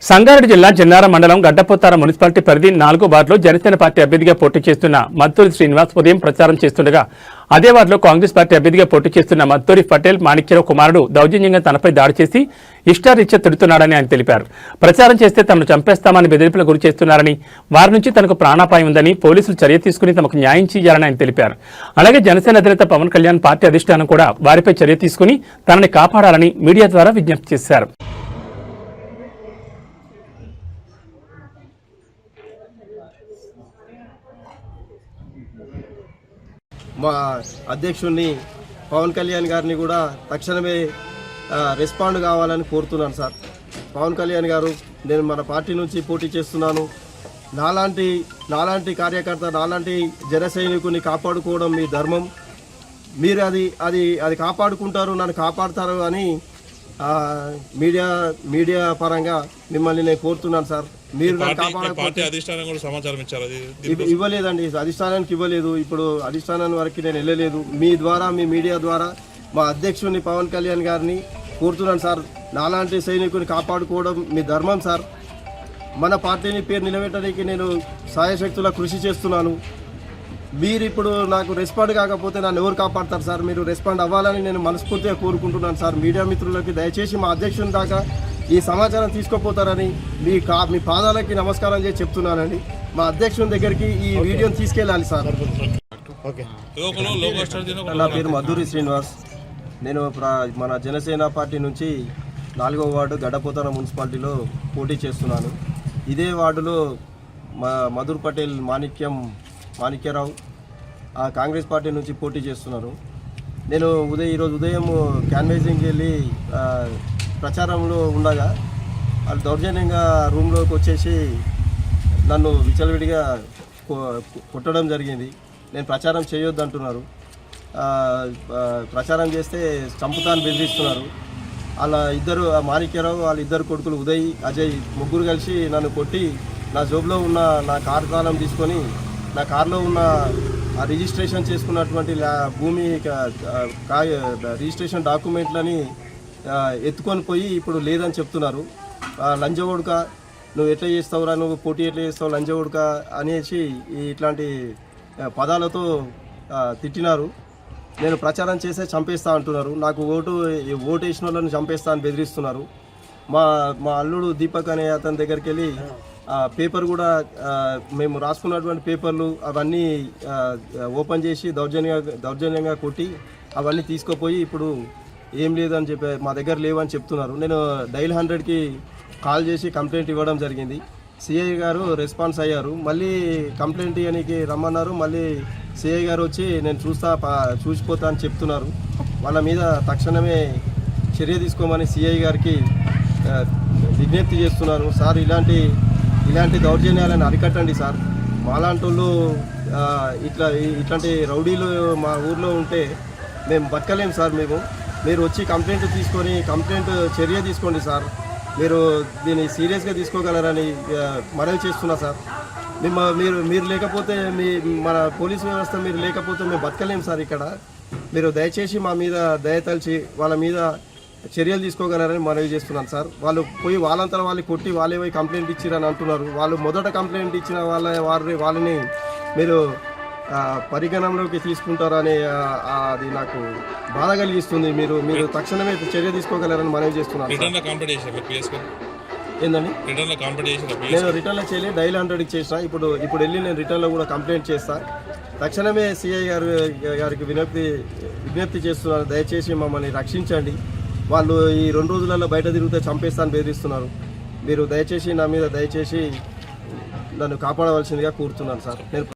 సంగారెడ్డి జిల్లా జన్నారం మండలం గడ్డపోతార మున్సిపాలిటీ పరిధి 4వ వార్డులో జనసేన పార్టీ అభ్యర్థిగా పోటీ చేస్తున్న మత్తూరి శ్రీనివాస్ ఉదయం ప్రచారం చేస్తుండగా అదే వార్డులో కాంగ్రెస్ పార్టీ అభ్యర్థిగా పోటీ చేస్తున్న మత్తూరి పటేల్ మాణిక్యరావు కుమారుడు దౌర్జన్యంగా తనపై దాడి చేసి ఇష్టారీత్యా తిడుతున్నాడని ఆయన తెలిపారు. ప్రచారం చేస్తే తమను చంపేస్తామని బెదిరింపులకు గురి చేస్తున్నారని, వారి నుంచి తనకు ప్రాణాపాయం ఉందని, పోలీసులు చర్య తీసుకుని తమకు న్యాయం చేయాలని ఆయన తెలిపారు. అలాగే జనసేన అధినేత పవన్ కళ్యాణ్ పార్టీ అధిష్టానం కూడా వారిపై చర్య తీసుకుని తనని కాపాడాలని మీడియా ద్వారా విజ్ఞప్తి చేశారు. మా అధ్యక్షుడిని పవన్ కళ్యాణ్ గారిని కూడా తక్షణమే రెస్పాండ్ కావాలని కోరుతున్నాను సార్. పవన్ కళ్యాణ్ గారు, నేను మన పార్టీ నుంచి పోటీ చేస్తున్నాను. నాలాంటి కార్యకర్త, నాలాంటి జన సైనికుని కాపాడుకోవడం మీ ధర్మం. మీరు అది కాపాడుకుంటారు, నన్ను కాపాడుతారు అని మీడియా పరంగా మిమ్మల్ని నేను కోరుతున్నాను సార్. మీరు ఇవ్వలేదండి, అధిష్టానానికి ఇవ్వలేదు. ఇప్పుడు అధిష్టానం వరకు నేను వెళ్ళలేదు. మీ ద్వారా, మీ మీడియా ద్వారా మా అధ్యక్షుడిని పవన్ కళ్యాణ్ గారిని కోరుతున్నాను సార్. నాలాంటి సైనికుని కాపాడుకోవడం మీ ధర్మం సార్. మన పార్టీని పేరు నిలబెట్టడానికి నేను సాయశక్తులా కృషి చేస్తున్నాను. మీరు ఇప్పుడు నాకు రెస్పాండ్ కాకపోతే నన్ను ఎవరు కాపాడతారు సార్? మీరు రెస్పాండ్ అవ్వాలని నేను మనస్ఫూర్తిగా కోరుకుంటున్నాను సార్. మీడియా మిత్రులకి దయచేసి మా అధ్యక్షుని దాకా ఈ సమాచారం తీసుకుపోతారని మీ పాదాలకి నమస్కారం చేసి చెప్తున్నానండి. మా అధ్యక్షుని దగ్గరికి ఈ వీడియోని తీసుకెళ్ళాలి సార్. నా పేరు మధురి శ్రీనివాస్. నేను మన జనసేన పార్టీ నుంచి 4వ వార్డు గడ్డపోతార మున్సిపాలిటీలో పోటీ చేస్తున్నాను. ఇదే వార్డులో మధుర్ పటేల్ మాణిక్యరావు కాంగ్రెస్ పార్టీ నుంచి పోటీ చేస్తున్నారు. నేను ఈరోజు ఉదయం క్యాన్వైజింగ్కి వెళ్ళి ప్రచారంలో ఉండగా వాళ్ళు దౌర్జన్యంగా రూమ్లోకి వచ్చేసి నన్ను విచ్చలవిడిగా కొట్టడం జరిగింది. నేను ప్రచారం చేయొద్దు అంటున్నారు. ప్రచారం చేస్తే చంపుతాను బెదిరిస్తున్నారు. వాళ్ళ ఇద్దరు, మాణిక్యరావు వాళ్ళ ఇద్దరు కొడుకులు ఉదయ్, అజయ్ ముగ్గురు కలిసి నన్ను కొట్టి నా జోబులో ఉన్న నా కారు తాళం తీసుకొని నా కారులో ఉన్న రిజిస్ట్రేషన్ చేసుకున్నటువంటి భూమి రిజిస్ట్రేషన్ డాక్యుమెంట్లని ఎత్తుకొని పోయి ఇప్పుడు లేదని చెప్తున్నారు. లంజగొడక, నువ్వు ఎట్లా చేస్తావురా, నువ్వు పోటీ ఎట్లా చేస్తావు లంజగొడక అనేసి ఇట్లాంటి పదాలతో తిట్టినారు. నేను ప్రచారం చేస్తే చంపేస్తా అంటున్నారు. నాకు ఓటు వేసిన వాళ్ళని చంపేస్తా అని బెదిరిస్తున్నారు. మా అల్లుడు దీపక్ అనే అతని దగ్గరికి వెళ్ళి పేపర్ కూడా, మేము రాసుకున్నటువంటి పేపర్లు అవన్నీ ఓపెన్ చేసి దౌర్జన్యంగా కొట్టి అవన్నీ తీసుకుపోయి ఇప్పుడు ఏం లేదని చెప్పి మా దగ్గర లేవని చెప్తున్నారు. నేను డైల్ 100కి కాల్ చేసి కంప్లైంట్ ఇవ్వడం జరిగింది. సిఐ గారు రెస్పాన్స్ అయ్యారు. మళ్ళీ కంప్లైంట్ ఇవ్వడానికి రమ్మన్నారు. మళ్ళీ సిఐ గారు వచ్చి నేను చూసిపోతా అని చెప్తున్నారు. వాళ్ళ మీద తక్షణమే చర్య తీసుకోమని సిఐ గారికి విజ్ఞప్తి చేస్తున్నాను. సార్, ఇలాంటి దౌర్జన్యాలను అరికట్టండి సార్. మాలాంటి వాళ్ళు ఇట్లాంటి రౌడీలు మా ఊర్లో ఉంటే మేము బతకలేము సార్. మీరు వచ్చి కంప్లైంట్ చర్య తీసుకోండి సార్. మీరు దీన్ని సీరియస్గా తీసుకోగలరని మనవి చేస్తున్నా సార్. మీరు లేకపోతే మన పోలీసు వ్యవస్థ మీరు లేకపోతే మేము బతకలేము సార్. ఇక్కడ మీరు దయచేసి మా మీద దయతలిచి వాళ్ళ మీద చర్యలు తీసుకోగలరని మనవి చేస్తున్నాను సార్. వాళ్ళు పోయి వాళ్ళంతా వాళ్ళు కొట్టి వాళ్ళే పోయి కంప్లైంట్ ఇచ్చిరని అంటున్నారు. వాళ్ళు మొదట కంప్లైంట్ ఇచ్చిన వాళ్ళని మీరు పరిగణనలోకి తీసుకుంటారని అది నాకు బాధ కలిగిస్తుంది. మీరు తక్షణమే చర్య తీసుకోగలరని మనవి చేస్తున్నాను. ఏందండి, నేను రిటర్న్లో చేయలే, డైల్ 100కి చేసిన. ఇప్పుడు వెళ్ళి నేను రిటర్న్లో కూడా కంప్లైంట్ చేస్తాను. తక్షణమే సిఐ గారికి విజ్ఞప్తి చేస్తున్నాను. దయచేసి మమ్మల్ని రక్షించండి. వాళ్ళు ఈ 2 రోజులలో బయట తిరిగితే చంపేస్తాను బెదిరిస్తున్నారు. మీరు దయచేసి నా మీద నన్ను కాపాడవలసిందిగా కోరుతున్నాను సార్.